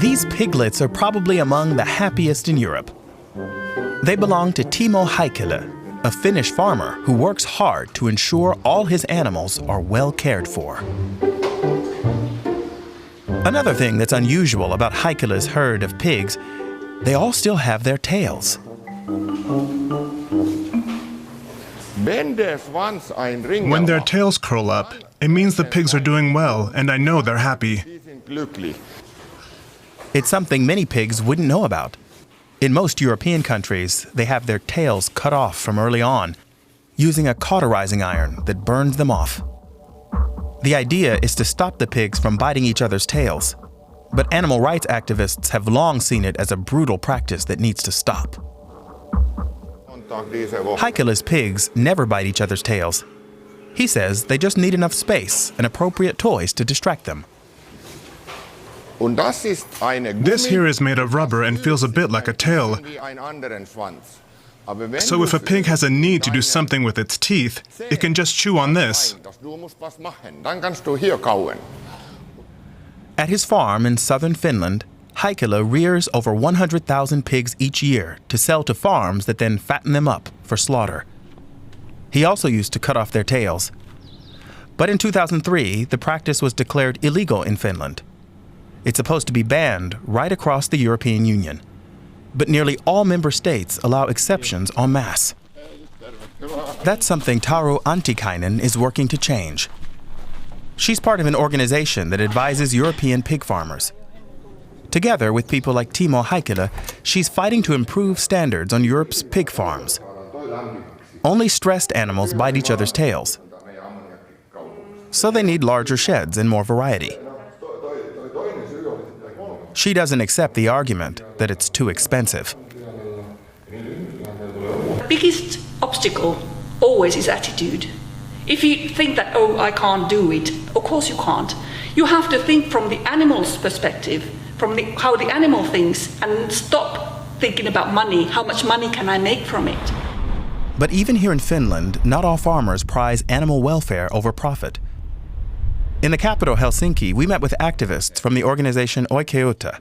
These piglets are probably among the happiest in Europe. They belong to Timo Heikkilä, a Finnish farmer who works hard to ensure all his animals are well cared for. Another thing that's unusual about Heikkilä's herd of pigs, they all still have their tails. When their tails curl up, it means the pigs are doing well, and I know they're happy. It's something many pigs wouldn't know about. In most European countries, they have their tails cut off from early on, using a cauterizing iron that burns them off. The idea is to stop the pigs from biting each other's tails, but animal rights activists have long seen it as a brutal practice that needs to stop. Heikkilä's pigs never bite each other's tails. He says they just need enough space and appropriate toys to distract them. This here is made of rubber and feels a bit like a tail. So if a pig has a need to do something with its teeth, it can just chew on this. At his farm in southern Finland, Heikkilä rears over 100,000 pigs each year to sell to farms that then fatten them up for slaughter. He also used to cut off their tails. But in 2003, the practice was declared illegal in Finland. It's supposed to be banned right across the European Union. But nearly all member states allow exceptions en masse. That's something Taru Antikainen is working to change. She's part of an organization that advises European pig farmers. Together with people like Timo Heikkilä, she's fighting to improve standards on Europe's pig farms. Only stressed animals bite each other's tails, so they need larger sheds and more variety. She doesn't accept the argument that it's too expensive. The biggest obstacle always is attitude. If you think that, oh, I can't do it, of course you can't. You have to think from the animal's perspective, from how the animal thinks, and stop thinking about money. How much money can I make from it? But even here in Finland, not all farmers prize animal welfare over profit. In the capital, Helsinki, we met with activists from the organization Oikeutta.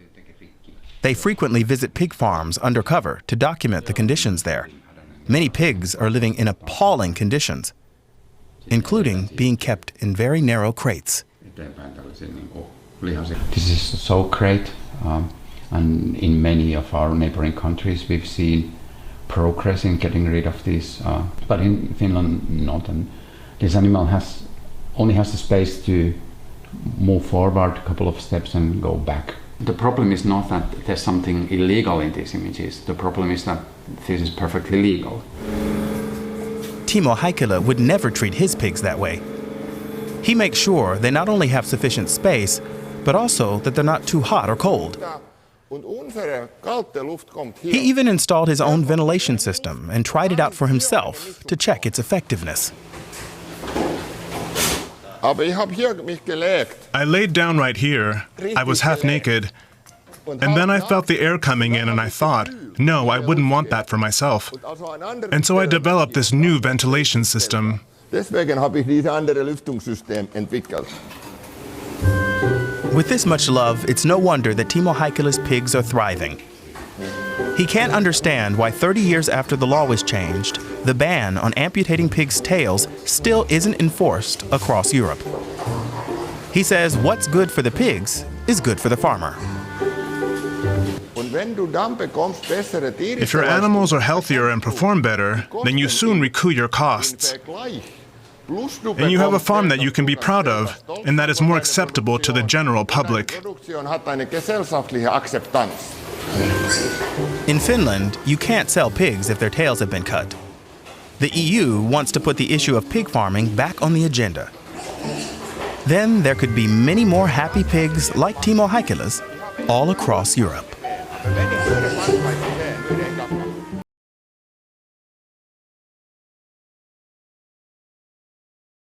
They frequently visit pig farms undercover to document the conditions there. Many pigs are living in appalling conditions, including being kept in very narrow crates. This is so great, and in many of our neighboring countries we've seen progress in getting rid of these, but in Finland not. And this animal only has the space to move forward a couple of steps and go back. The problem is not that there's something illegal in these images. The problem is that this is perfectly legal. Timo Heikkilä would never treat his pigs that way. He makes sure they not only have sufficient space, but also that they're not too hot or cold. He even installed his own ventilation system and tried it out for himself to check its effectiveness. I laid down right here. I was half naked. And then I felt the air coming in and I thought, no, I wouldn't want that for myself. And so I developed this new ventilation system. With this much love, it's no wonder that Timo Heikkilä's pigs are thriving. He can't understand why 30 years after the law was changed, the ban on amputating pigs' tails still isn't enforced across Europe. He says what's good for the pigs is good for the farmer. If your animals are healthier and perform better, then you soon recoup your costs. And you have a farm that you can be proud of, and that is more acceptable to the general public. In Finland, you can't sell pigs if their tails have been cut. The EU wants to put the issue of pig farming back on the agenda. Then there could be many more happy pigs like Timo Heikkilä's all across Europe.